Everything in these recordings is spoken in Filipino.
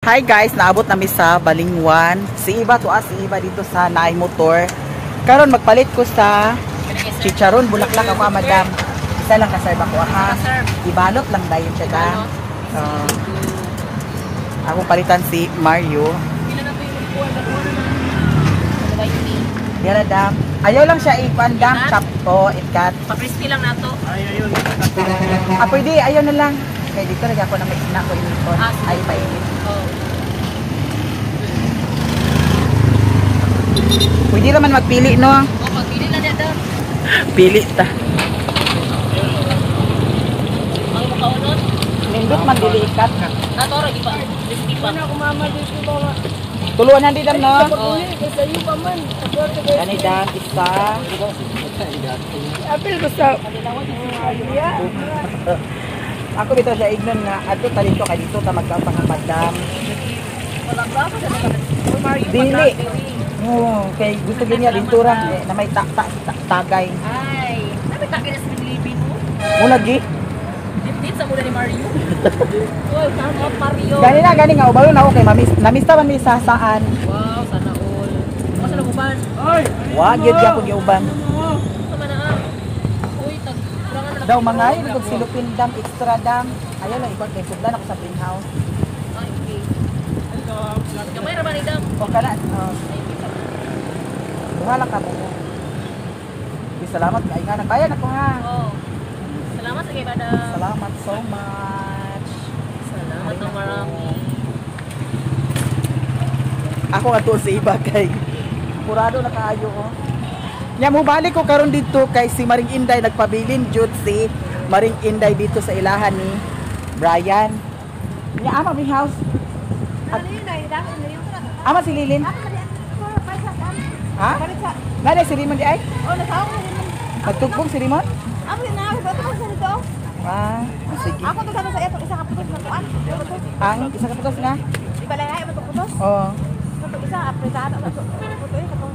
Hi guys, naabot namin sa Balingwan. Si Iba to si Iba dito sa Naay Motor. Karon magpalit ko sa chicharon bulaklak ako, madam. Isa lang ka-serve ako ha. Ibalot lang dayon siya da. Ako palitan si Mario. Dira dam. Ayaw lang siya ipandam chop to, ikat. Pa-crispy lang nato. Ayun. Pwede, ayaw na lang. Kaya dito lagi ako na may snack ko inipon. Ay painit. Pwede naman magpili, no? Magpili na niya daw. Pili ta. Ang makaunod? Nindot man dili ikat. Nato ra di pa. Crispy pa. Ako mama dito ba? Tuluan na dito, no? Sa iyo pa man. Gani dam, isa. Apil ko sa Ako bitaw siya ignon nga adto ta dito kay dito ta magkapangamadam. Walang ba sa Mario Dili. Oo, kay gusto niya dinturang na may tagay. Ay, nabi tagay na sa Pilipin mo. Mo lagi. Dip sa muna ni Mario. Oy, sama Mario. Gani nga ubalo na ako kay namista man mi sa saan. Wow, sana all. Asa na uban? Ay. Wa gyud gyapon giuban. Sama na. Uy, kurangan na lang. Daw mga ay kog silupin dam, extra dam. Ayaw lang ikot kay sugdan ako sa greenhouse. Ay, okay. Gamay ra ba ni Dam? O kana, buhala ka mo. Salamat kay nga nagbayad ako ha. Oh. Salamat sa kay Bada. Salamat so much. Salamat ng marami. Ako ato si Iba kay kurado na kaayo ko. Nya mo balik ko karon dito kay si Maring Inday nagpabilin jud si Maring Inday dito sa ilahan ni Brian. Nya ama mi house. Ama si Lilin. Ha? Nada si Rimon di ay? Oh, nasaw ko rin. Nagtugbong si Rimon? Ako na ako dito sa dito. Ah, sige. Ako to sa eto isa ka putos na kuan. Ang isa ka putos nga? Di ba lang ay mo putos? Oo. Ito isa apretado na to. Putoy ka to.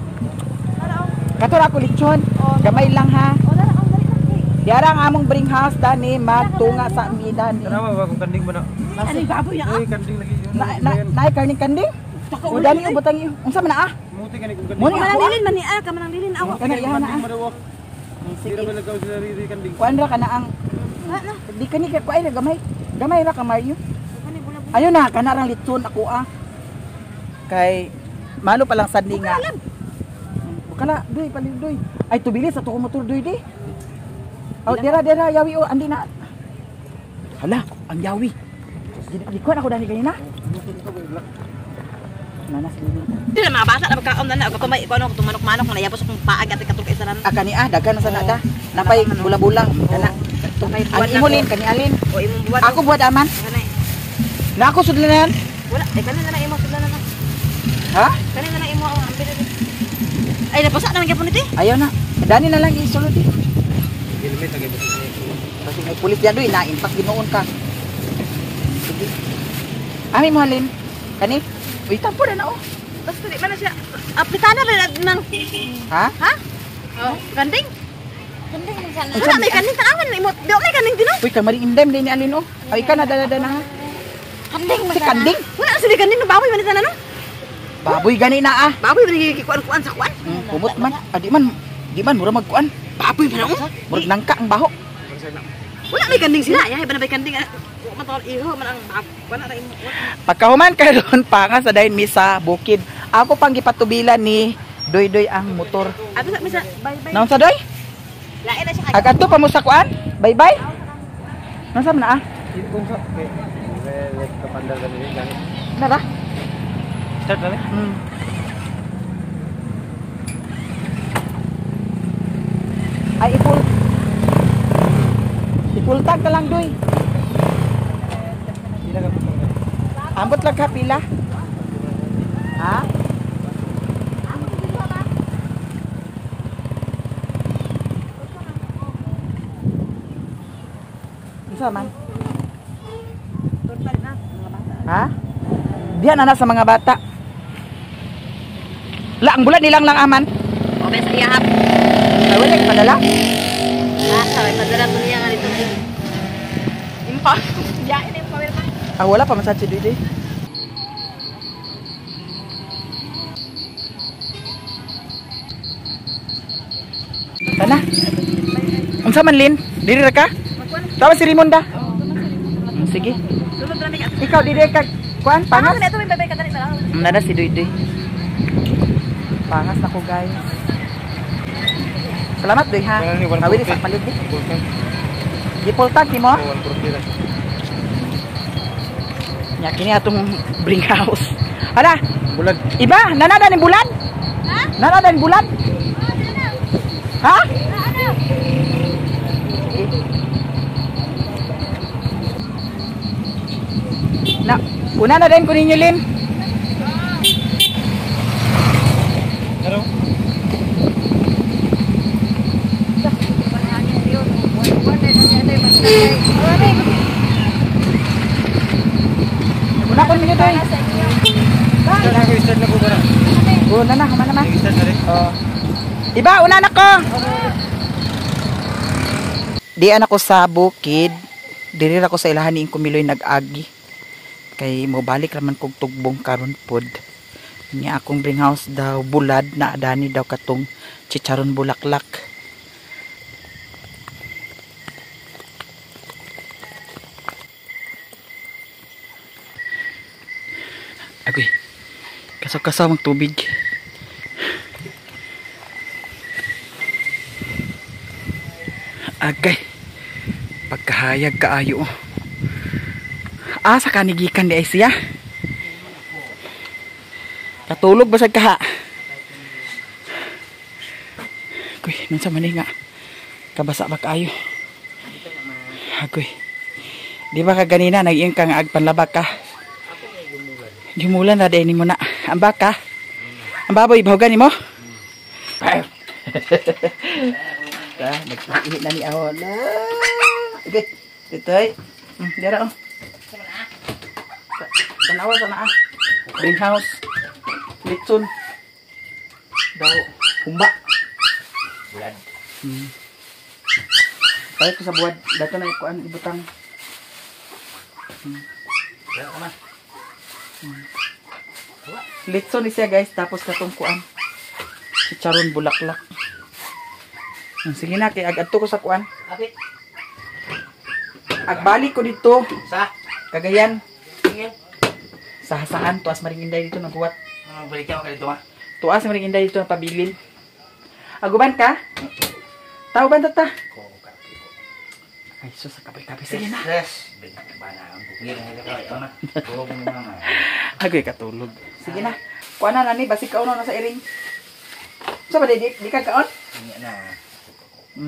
Ara oh. Katura ko lechon. Gamay lang ha. Oh, dala ang dali ka. Diara ang among bring house dani magtunga sa amidan. Kenapa ba kung kanding mo na? Ano baboy na? Uy, kanding lagi yun. Naay karning kanding? O dani ubutang iyo. Unsa man na ah? Muti ka ni kung kanding. Muni Manang ako. dilin man ni ka manang dilin ako. Kana iya na ah. Sige. Hindi na malagaw sila riri kanding. Kuan ra kana ang Na. di kani kay kuay gamay. Gamay ra ka Mario. Ayo na kana rang lechon ako ah. Kay malo pa lang sad ni nga. Bukala doy palidoy. Ay tubilis ato ko motor doy di. Oh dira yawi o andi na. Hala, ang yawi. Di ko ako dani kanina. Nanas lini. Di na mga bata na magkaon na ako tumay ko ano tumanok-manok na yapos kung paag at katuk isa nan. Kani daghan sa nada. Napay bula-bula kana. Ang imulin kani alin. O imong buwan. Ako buat aman. Kanay. Na ako sudlanan. Wala, kanina na imo sudlan na. Ha? Kanina na imo ang ambili. Ay napasa na gyapon iti. Ayaw na. Dani na lang isulod eh. Helmet lagi ba? Kasi may pulis yan doon, na-impak ginoon ka. Sige. Ami mo halin. Kani? Uy, tampo na oh. Basta di man na siya. Aplikana ba nang Ha? ha? Oh, kanding. Kanding man sana. Wala may kanding tanawan imo. Di may kanding dino. Uy, kamaring indem din ni Alin oh. Ay, ka na dala na ha. Kanding man. Si kanding? Wala na sila kanding baboy man sana no. Baboy gani na ah. Baboy man gikuan-kuan sa kuan. Kumot man. Di man, mura magkuan. Baboy man ako. Murag nangka ang baho. Wala may kanding sila. Ay ba na may kanding. Matol iho man ang wala ra imo. Pagkahuman karon pa nga sa dayon misa bukid. Ako pang gipatubilan ni Doy ang motor. Abi sa misa bye-bye. Naon sa Doy? Lain na siya. Agadto pa mo sa kuan? Bye-bye. Nasa man na ah? Kung sa kapandar ka nila gani. Na ba? Start na ni. Ay ipultag ka lang Doy. Ambot lang ka pila. Ha? Isa man. Ha? Diyan na sa mga bata. La, ang bulan nilang lang aman. O besa iyahap. Ay, wala ka padala. Sabi padala ko niya nga dito. Impa. Ya ini pa. Ah, wala pa massage dito eh. Tana. Unsa man Lin? Diri ra ka? Tawa si Rimonda. Sige. Sulod ra ni ka. Ikaw diri ka kuan pangas. Ito may babay ka dali na. Nada si Duydoy. Pangas ako guys. Salamat Doy ha. Awili sa palig. Gipultag ni mo? Nya kini atong bring house. Hala, Bulag. iba nanada ni bulan? Ha? Nanada ni bulan? Ha? Na, una na din ko ninyo Lin. Ano? Una ko ninyo Doy. Start na ko ba na? Una na, humana naman. Start na rin. Oh. Iba, una na ko. Di anak ko sa bukid. Diri ra ko sa ilahan ni Kumiloy nag-agi. Kay mo balik raman kog tugbong karon pod. Nya akong bring house daw bulad na adani daw katong chicharon bulaklak. Agoy. Kasaw-kasaw ang tubig. Agay. Pagkahayag kaayo. Sa kanigikan di ay siya. Katulog basag kaha. Agoy, nunsa man nga. Kabasa ba kaayo? Agoy. Di ba ka ganina nag-iyon ka nga agpanlabak ka? Gimulan na din mo na. Ang baka. Ang baboy, bahugan ni mo? Nagpahihit na ni Ahon. Okay. Ditoy. Dira o. Tanawa sa naa. Greenhouse. Litson. Daw. Humba. Bulan. Tayo ko sa buwad. Dato na ikuan ibutang. Dira ko man. Litson siya guys, tapos katong chicharon bulaklak. Sige na, kay agadto ko sa kuan. Agbalik ko dito sa Cagayan. Sa Hasaan, tuas maring inday dito naghuwat. Balik ka dito ha. Tuas maring inday dito pabilin. Aguban ka? Tao ba tata? Ay, sus, kapay-kapay. Sige na. Agoy katulog. Sige na. Kuha na nani, basig kaon na sa iring. So ba, di ka kaon?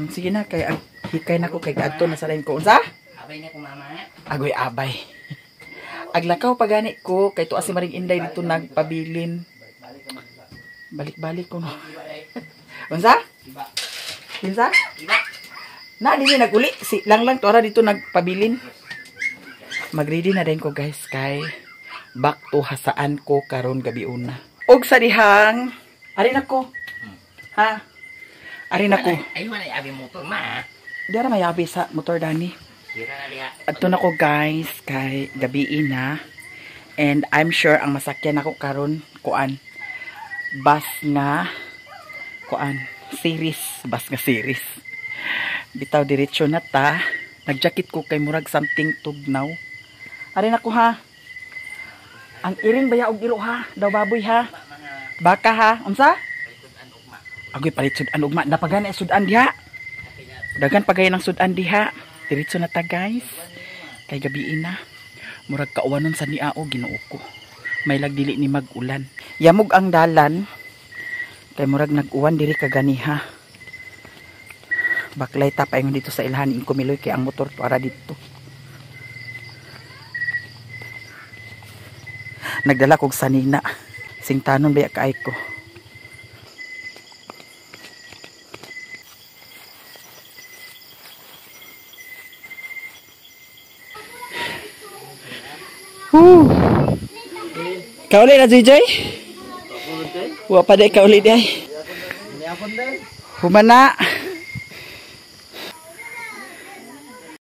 Sige na, kay hikay na ko kay adto na sa lain ko. Unsa? Abay na ko mama. Agoy abay. Aglakaw pagani ko, kay tuwa si Maring Inday dito nagpabilin. Balik-balik ko no. Unsa? Unsa? Na, di naguli. Si lang tora dito nagpabilin. Mag-ready na din ko guys kay back to Hasaan ko karon gabi una. Og sa dihang ari na ko. Ha? Ari na ko. Ay wala abi motor ma. Dira mayabi sa motor dani. Dira na diha. Adto na ko guys kay gabi na. And I'm sure ang masakyan ako karon kuan. Bus nga kuan series, bus nga series. Bitaw diretsyo na ta. Nagjakit ko kay murag something tugnaw. Ari na ko ha. Ang iring baya og iro ha. Daw baboy ha. Baka ha. Unsa? Agoy palit sudan ugma. Napagana sudan diha. Dagan pagay ng sudan diha. Diretso na ta guys. Kay gabi na. Murag kauwanon sa niao Ginoo ko. May lagdili ni mag-ulan. Yamog ang dalan. Kay murag nag-uwan diri kaganiha. Baklay ta paingon dito sa ilahan ni Kumiloy kay ang motor para dito. Nagdala kog sanina. Singtanon baya kaay ko. Kauli na Joy? Wa pa day kauli day. Humana.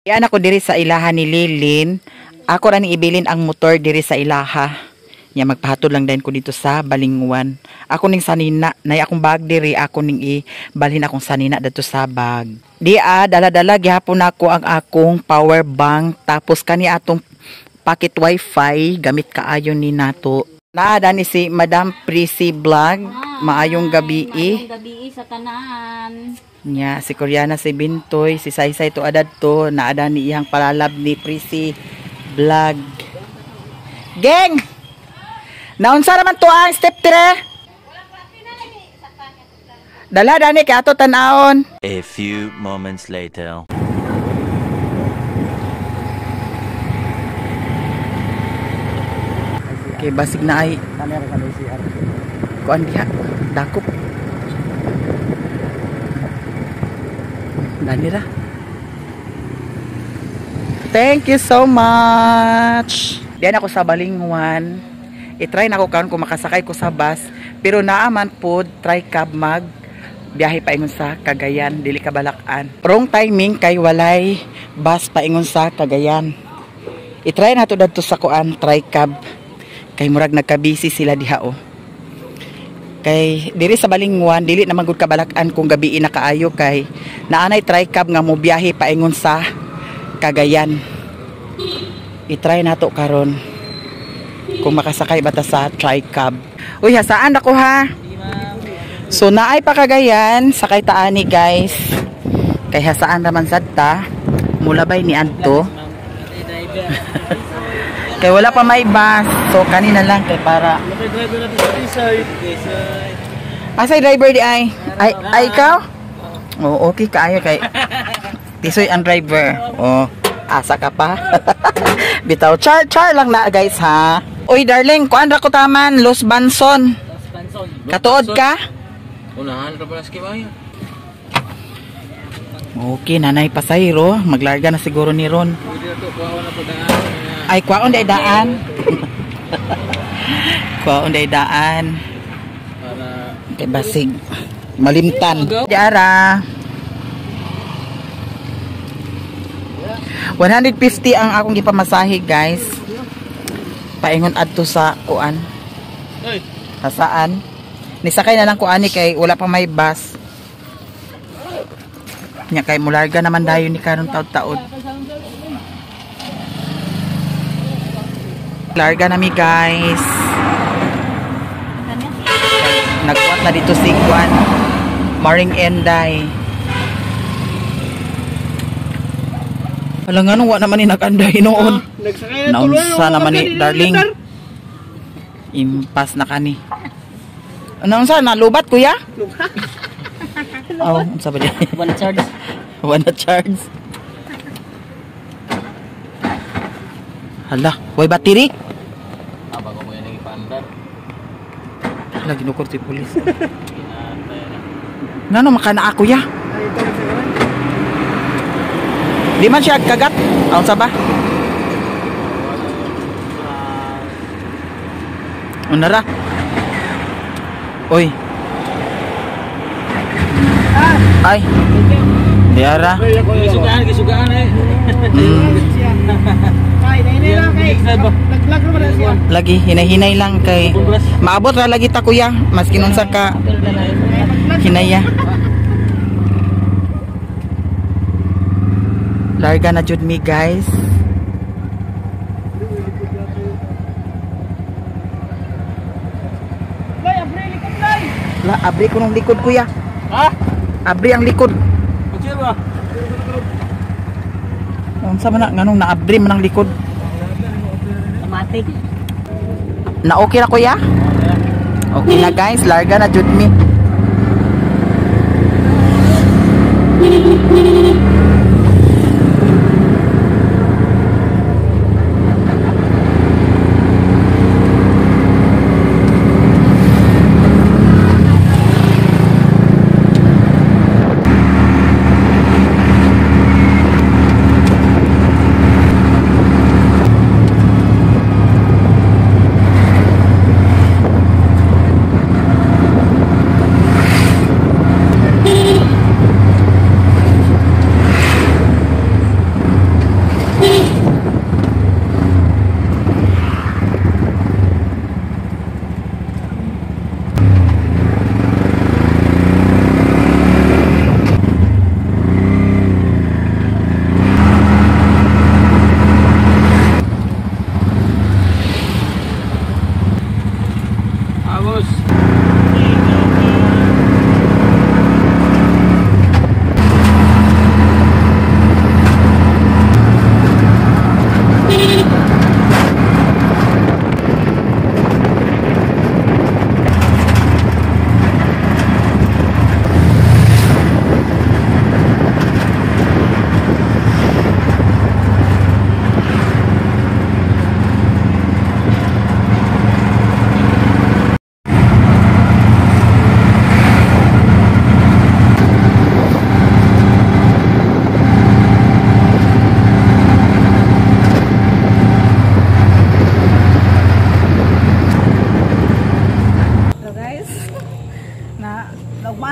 Yan ako diri sa ilaha ni Lilin. Ako ra ning ibilin ang motor diri sa ilaha. Nya magpahatod lang din ko dito sa Balingwan. Ako ning sanina, nay akong bag diri, ako ning ibalhin akong sanina dito sa bag. Di dala-dala gihapon ako ang akong power bank tapos kani atong pocket wifi gamit kaayo ni nato. Naada ni si Madam Prissy Vlog. Maayong gabi Gabi sa tanan. Nya si Koreana si Bintoy, si Saysay to adad to, naada ni iyang palalab ni Prissy Vlog. Geng! Naunsa naman to ang step 3? Dala dani kay ato tan-aon. A few moments later. Kay basig na ay Kamera sa CR. kuan diha, dakop. Dani ra. Thank you so much. Diyan ako sa Balingwan. I-try na ko karon kung makasakay ko sa bus, pero naaman pod try cab mag biyahe pa ingon sa Cagayan, dili ka Balacan. Wrong timing kay walay bus pa ingon sa Cagayan. I-try na to dadto sa kuan try cab. Kay murag nagka-busy sila diha oh. Kay diri sa Balingwan dili na magud ka Balacan kung gabi na kaayo kay naanay try cab nga mo biyahe pa ingon sa Cagayan. I-try nato karon kung makasakay bata sa try cab. Uy, hasaan ako ha. So naay pa Cagayan sakay taani guys. Kay hasaan raman sadta mulabay ni adto. Kay wala pa may bus. So kanina lang kay para asay driver di ay ikaw? Oh, okay kaayo kay Tisoy ang driver. Oh, asa ka pa. Bitaw char lang na guys ha. Oy darling, kuan ra ko taman Los Banson. Katuod ka? Unahan ra pala sa kibayan. Okay, nanay pasayro, maglarga na siguro ni Ron. Pwede na to, kuha na po daan. Ay, kwaon day daan. Kwaon day daan. Para Kay basig. Malimtan. Diara. 150 ang akong gipamasahe, guys. Paingon adto sa kuan. Saan? Nisakay na lang kuan ni kay wala pa may bus. Nya kay mularga naman dayon ni karon taud-taud. Larga nami guys. Nagkuat na dito si Juan Maring Enday. Wala nga nung wa naman ni nag-anday noon. Naunsa naman ni darling. Impas na kani. Naunsa nalubat kuya? Oh, unsa ba di? One charge. One charge. Hala, way battery? Aba ko mo yan yung ipandar. Hala, ginukor si polis. Ngano makana ako ya? Di man siya kagat. Aon sa ba? Unara. Oy. Ay. Diara. Gisugaan eh. Lagi hinay-hinay lang kay maabot ra lagi ta kuya maski nun sa ka hinaya. Larga na jud mi guys. La abri ko ng likod kuya. Ha? Abri ang likod. Pagsil ba? Unsa man na nganong naabri man ang likod. Automatic. Na okay na kuya? Okay na guys, larga na jud mi.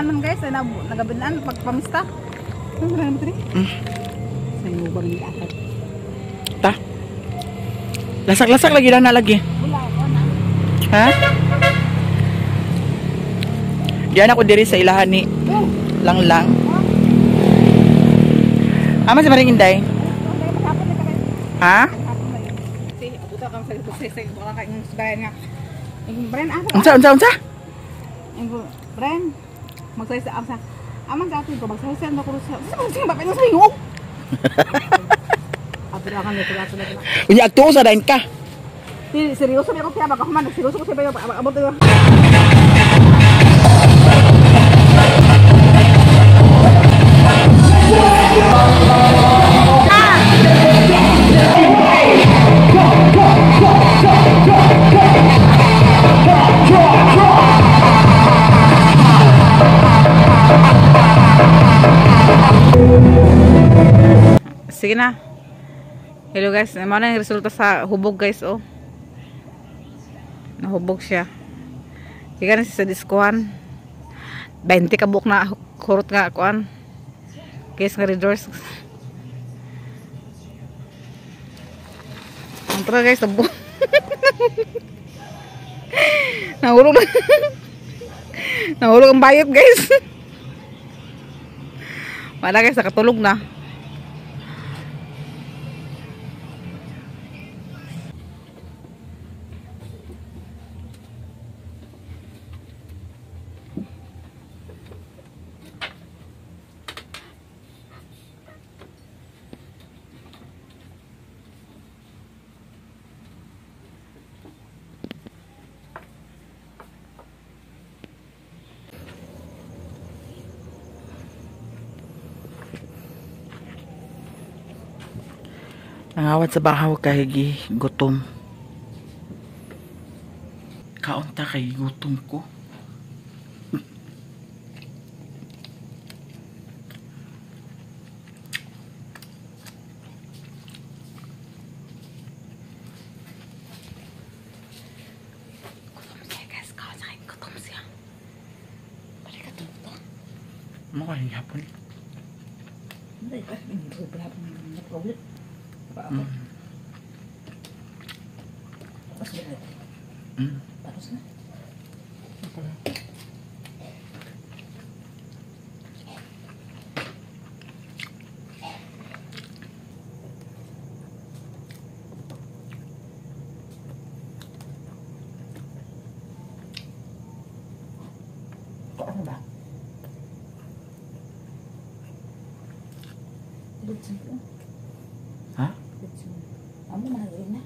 man guys, ay nagabilaan pagpamista. Ano ba naman 'to? Sa iyo ba ni akat? Ta. Lasak-lasak lagi daw na lagi. Wala ko na. Ha? Diyan ako diri sa ilahan ni Lang. Ama si Maring Inday. Ha? Si abuta kang sa kusese wala ka yung sabayan nga. Yung brand ako. Unsa? Yung brand magsay sa amsa. Amang sa atin ko magsay sa ko sa. Sa ba pero sa ingog. Abra kan nito ato na. Unya agtuo sa dain ka. Seryoso ba ko kaya baka human seryoso ko sa bayo abot ko. Sige na. Hello guys, naman ang resulta sa hubog guys oh. Nahubog siya. Ikan sa diskuhan. 20 kabuk na kurot nga kuan. Guys nga redoors. Ang tara guys, tabo. Nahulog. Nahulog ang bayot guys. Wala guys, nakatulog na. Nangawat sa bahaw kay gutom. Kaunta kay gutom ko. Mo kay hapon. Hindi ka hindi ko bravo na problem. Tapos na. Tapos na. Ano ba? Ha? Amo mahal rin na.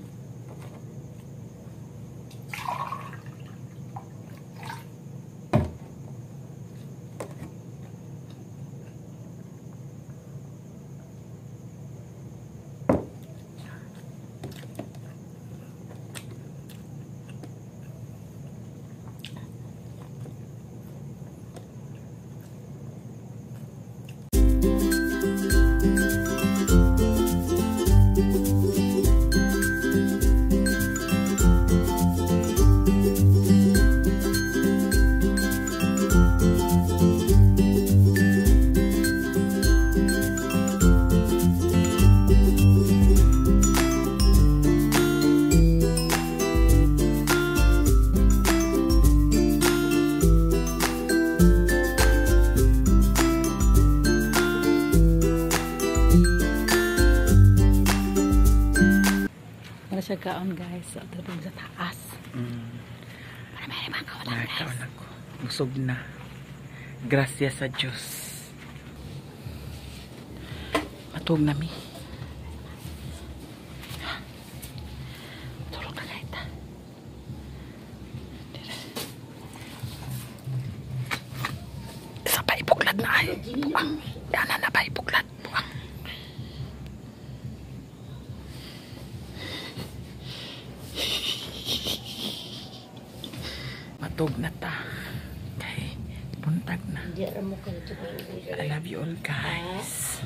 Siya kaon guys sa tabing sa taas. May mga kawalan guys. Busog na. Gracias sa Diyos. Matug na mi. Tulog na kahit. Isa pa ipuklad na ay. Buang. Yana na pa ipuklad. Buang. Matog na ta. Okay. Buntag na. I love you all guys.